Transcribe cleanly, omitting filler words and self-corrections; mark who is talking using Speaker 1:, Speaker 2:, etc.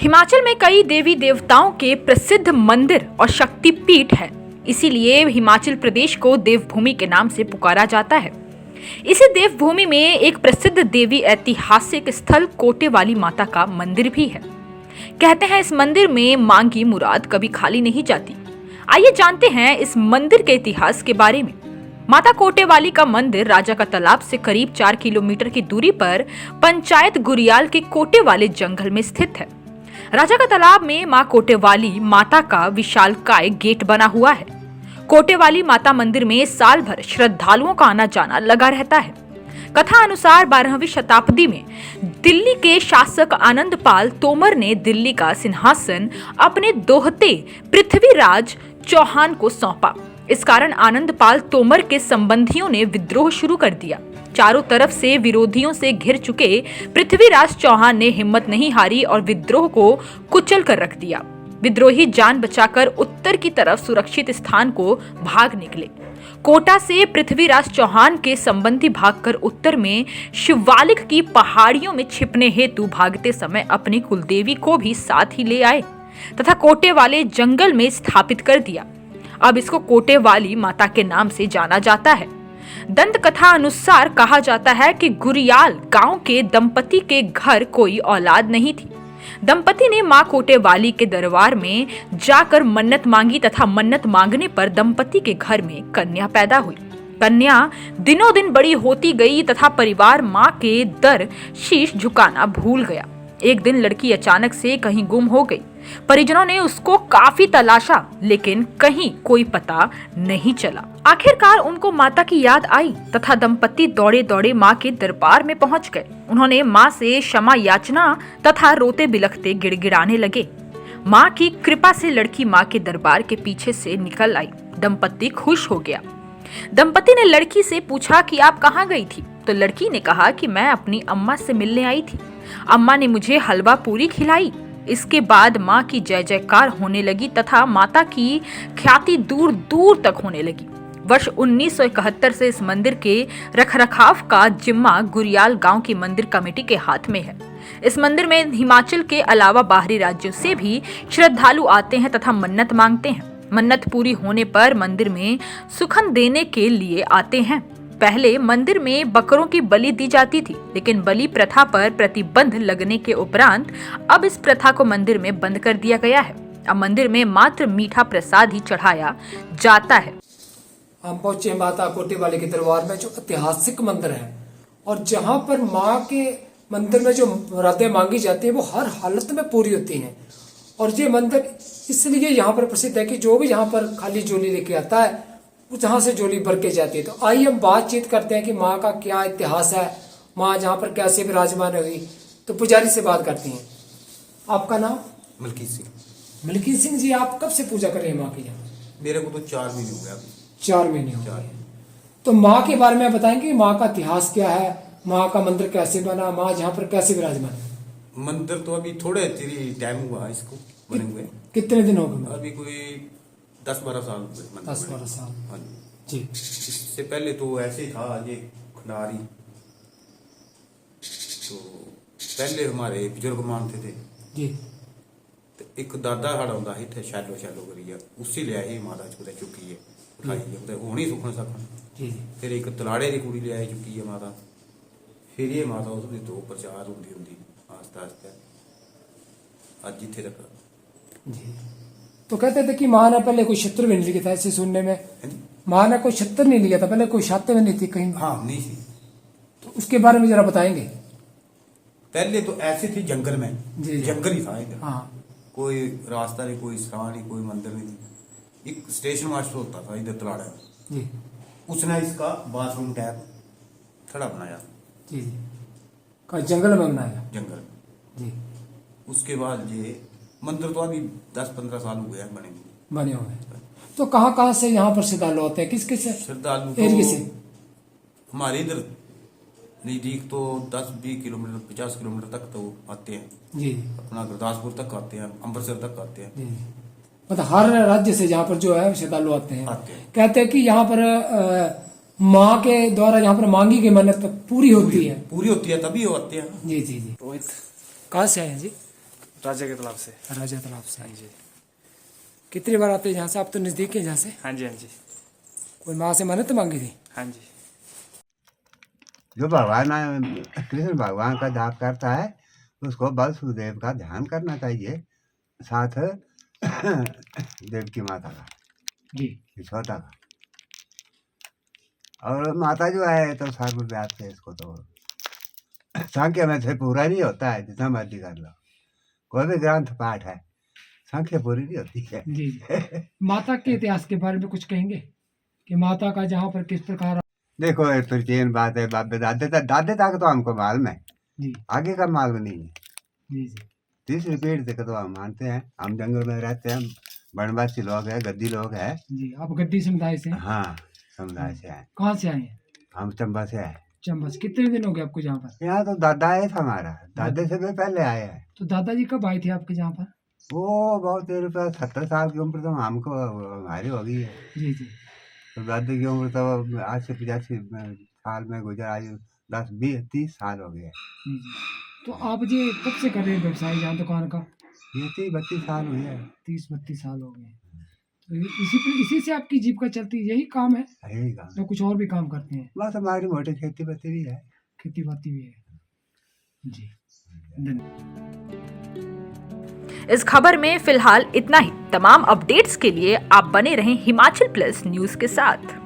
Speaker 1: हिमाचल में कई देवी देवताओं के प्रसिद्ध मंदिर और शक्तिपीठ है। इसीलिए हिमाचल प्रदेश को देवभूमि के नाम से पुकारा जाता है। इसी देवभूमि में एक प्रसिद्ध देवी ऐतिहासिक स्थल कोटे वाली माता का मंदिर भी है। कहते हैं इस मंदिर में मांगी मुराद कभी खाली नहीं जाती। आइए जानते हैं इस मंदिर के इतिहास के बारे में। माता कोटेवाली का मंदिर राजा का तालाब से करीब 4 किलोमीटर की दूरी पर पंचायत गुरियाल के कोटे वाले जंगल में स्थित है। राजा का तालाब में मां कोटेवाली माता का विशालकाय गेट बना हुआ है। कोटेवाली माता मंदिर में साल भर श्रद्धालुओं का आना जाना लगा रहता है। कथा अनुसार 12वीं शताब्दी में दिल्ली के शासक आनंदपाल तोमर ने दिल्ली का सिंहासन अपने दोहते पृथ्वीराज चौहान को सौंपा। इस कारण आनंदपाल तोमर के संबंधियों ने विद्रोह शुरू कर दिया। चारों तरफ से विरोधियों से घिर चुके पृथ्वीराज चौहान ने हिम्मत नहीं हारी और विद्रोह को कुचल कर रख दिया। विद्रोही जान बचाकर उत्तर की तरफ सुरक्षित स्थान को भाग निकले। कोटा से पृथ्वीराज चौहान के संबंधी भागकर उत्तर में शिवालिक की पहाड़ियों में छिपने हेतु भागते समय अपनी कुलदेवी को भी साथ ही ले आए तथा कोटे वाले जंगल में स्थापित कर दिया। अब इसको कोटे वाली माता के नाम से जाना जाता है। दंत कथा अनुसार कहा जाता है कि गुरियाल गांव के दंपति के घर कोई औलाद नहीं थी। दंपति ने मां कोटेवाली के दरबार में जाकर मन्नत मांगी तथा मन्नत मांगने पर दंपति के घर में कन्या पैदा हुई। कन्या दिनों दिन बड़ी होती गई तथा परिवार मां के दर शीश झुकाना भूल गया। एक दिन लड़की अचानक से कहीं गुम हो गई। परिजनों ने उसको काफी तलाशा लेकिन कहीं कोई पता नहीं चला। आखिरकार उनको माता की याद आई तथा दंपति दौड़े दौड़े मां के दरबार में पहुंच गए। उन्होंने मां से क्षमा याचना तथा रोते बिलखते गिड़गिड़ाने लगे। मां की कृपा से लड़की मां के दरबार के पीछे से निकल आई। दंपति खुश हो गया। दंपति ने लड़की से पूछा कि आप कहाँ गई थी? तो लड़की ने कहा कि मैं अपनी अम्मा से मिलने आई थी। अम्मा ने मुझे हलवा पूरी खिलाई। इसके बाद माँ की जय जयकार होने लगी तथा माता की ख्याति दूर दूर तक होने लगी। वर्ष 1971 से इस मंदिर के रखरखाव का जिम्मा गुरियाल गांव की मंदिर कमेटी के हाथ में है। इस मंदिर में हिमाचल के अलावा बाहरी राज्यों से भी श्रद्धालु आते हैं तथा मन्नत मांगते हैं। मन्नत पूरी होने पर मंदिर में सुखन देने के लिए आते हैं। पहले मंदिर में बकरों की बलि दी जाती थी, लेकिन बलि प्रथा पर प्रतिबंध लगने के उपरांत अब इस प्रथा को मंदिर में बंद कर दिया गया है। अब मंदिर में मात्र मीठा प्रसाद ही चढ़ाया जाता है।
Speaker 2: हम पहुंचे माता कोटेवाली के दरबार में, जो ऐतिहासिक मंदिर है और जहां पर माँ के मंदिर में जो मुरादें मांगी जाती है वो हर हालत में पूरी होती हैं। और ये मंदिर इसलिए यहाँ पर प्रसिद्ध है कि जो भी यहाँ पर खाली झोली लेके आता है जहाँ से झोली भर के जाती है। तो आइए हम बातचीत करते हैं कि माँ का क्या इतिहास है, माँ जहाँ पर कैसे विराजमान हुई। तो पुजारी से बात करते हैं। आपका नाम?
Speaker 3: मलकीत सिंह।
Speaker 2: मलकीत सिंह जी, आप कब से पूजा कर रहे हैं माँ की? यहाँ
Speaker 3: मेरे को तो 4 महीने हो गया।
Speaker 2: 4 महीने हो गए। तो माँ के बारे में बताएंगे, माँ का इतिहास क्या है, माँ का मंदिर कैसे बना, माँ जहाँ पर कैसे विराजमान है?
Speaker 3: मंदिर तो अभी थोड़े टाइम हुआ इसको बने हुए।
Speaker 2: कितने दिन हो गए?
Speaker 3: अभी कोई 10-12 साल हुए।
Speaker 2: 10-12 साल।
Speaker 3: हाँ
Speaker 2: जी।
Speaker 3: इससे पहले तो ऐसे था ये खंडारी। तो पहले हमारे बुजुर्ग मानते थे
Speaker 2: जी।
Speaker 3: तो एक दादा साड़ा होंदा ही थे शैलो करिए, उसी ले आई माता कुछ चुकी है उठाई है होनी सुखन सकन
Speaker 2: जी।
Speaker 3: फिर एक तलाड़े की कुड़ी ले आई चुकी है माता। फिर ये माता उसमें 2 प्रचार होंदी आस्ता आस्ता आज जिथे तक
Speaker 2: जी। तो कहते थे कि माँ ने पहले कोई छत्र भी नहीं लिया था, ऐसे सुनने में माँ ने कोई छत्र नहीं लिया था, पहले कोई छात्र भी नहीं थी कहीं।
Speaker 3: हाँ नहीं थी।
Speaker 2: तो उसके बारे में जरा बताएंगे।
Speaker 3: पहले तो ऐसे थी जंगल में
Speaker 2: जी।
Speaker 3: जंगल ही था इधर।
Speaker 2: हाँ।
Speaker 3: कोई रास्ता नहीं, कोई स्थान नहीं, कोई मंदिर नहीं। एक स्टेशन मास्टर होता था इधर तलाड़ा
Speaker 2: जी।
Speaker 3: उसने इसका बाथरूम टाइप थोड़ा बनाया
Speaker 2: जी जी। का जंगल में बनाया?
Speaker 3: जंगल
Speaker 2: जी।
Speaker 3: उसके बाद ये मंदिर तो अभी 10-15 साल हो गया बने
Speaker 2: हुए। तो कहाँ से यहाँ पर श्रद्धालु आते हैं, किस किस
Speaker 3: श्रद्धालु
Speaker 2: एरिया से?
Speaker 3: हमारे इधर नजदीक तो 10-20 किलोमीटर 50 किलोमीटर तक तो आते हैं
Speaker 2: जी।
Speaker 3: अपना गुरदासपुर तक आते हैं, अमृतसर तक आते हैं।
Speaker 2: जी। मतलब हर राज्य से यहाँ पर जो है श्रद्धालु आते हैं। कहते हैं कि यहाँ पर माँ के द्वारा यहाँ पर मांगी की मन्नत पूरी होती है
Speaker 3: तभी वो आते हैं।
Speaker 2: जी जी जी। रोहित कहाँ से आए हैं जी?
Speaker 4: राजा के तालाब से।
Speaker 2: राजा तालाब से।
Speaker 4: हाँ जी।
Speaker 2: कितनी बार आते हैं यहाँ से? आप तो नज़दीक है यहाँ से।
Speaker 4: हाँ जी। हाँ जी।
Speaker 2: कोई माँ से मन्नत मांगी थी?
Speaker 4: हाँ जी।
Speaker 5: जो भगवान कृष्ण भगवान का जाप करता है उसको बल सुखदेव का ध्यान करना चाहिए, साथ देवकी माता का,
Speaker 2: जी।
Speaker 5: यशोदा का। और माता जो है तो सर्वव्यापी है, इसको तो सांख्य में से पूरा नहीं होता है, जितना मर्जी कर लो। कोई भी ग्रंथ पाठ है, सांख्य पूरी नहीं होती है।
Speaker 2: जी जी। माता के इतिहास के बारे में कुछ कहेंगे कि माता का जहाँ पर किस प्रकार?
Speaker 5: देखो ये प्राचीन बात है, बाप दादे तक तो हमको मालूम है,
Speaker 2: जी
Speaker 5: आगे का मालूम नहीं है।
Speaker 2: जी जी।
Speaker 5: तीसरी पीढ़ी तक तो हम मानते हैं, हम जंगल में रहते हैं, वनवासी लोग हैं, गद्दी लोग हैं।
Speaker 2: जी, आप गद्दी समुदाय से हैं?
Speaker 5: हाँ, समुदाय से हैं।
Speaker 2: कहाँ से आए हैं?
Speaker 5: हम चंबा से हैं।
Speaker 2: चंबा से। कितने दिन हो गए आपको यहाँ पर?
Speaker 5: यहाँ तो दादा है हमारा, दादे से भी पहले आए हैं।
Speaker 2: तो दादाजी कब आए थे आपके यहाँ पर?
Speaker 5: वो बहुत देर पर 70 साल की उम्र तो हमको हमारी हो गई है।
Speaker 2: जी जी।
Speaker 5: तो दादी की उम्र तो आज से 85 साल में गुजर, आज 10-20-30 साल हो गए।
Speaker 2: जी जी। तो आप जी कब से कर रहे हैं व्यवसाय यहाँ दुकान का?
Speaker 5: ये 30-32 साल हुए हैं।
Speaker 2: 30-32 साल हो गए। तो इसी से आपकी जीविका चलती है, यही काम है?
Speaker 5: यही काम
Speaker 2: तो कुछ और भी काम करते हैं?
Speaker 5: बस हमारी मोटी खेती बाती भी है।
Speaker 2: खेती बाती भी है। जी, धन्यवाद।
Speaker 1: इस खबर में फिलहाल इतना ही। तमाम अपडेट्स के लिए आप बने रहें हिमाचल प्लस न्यूज के साथ।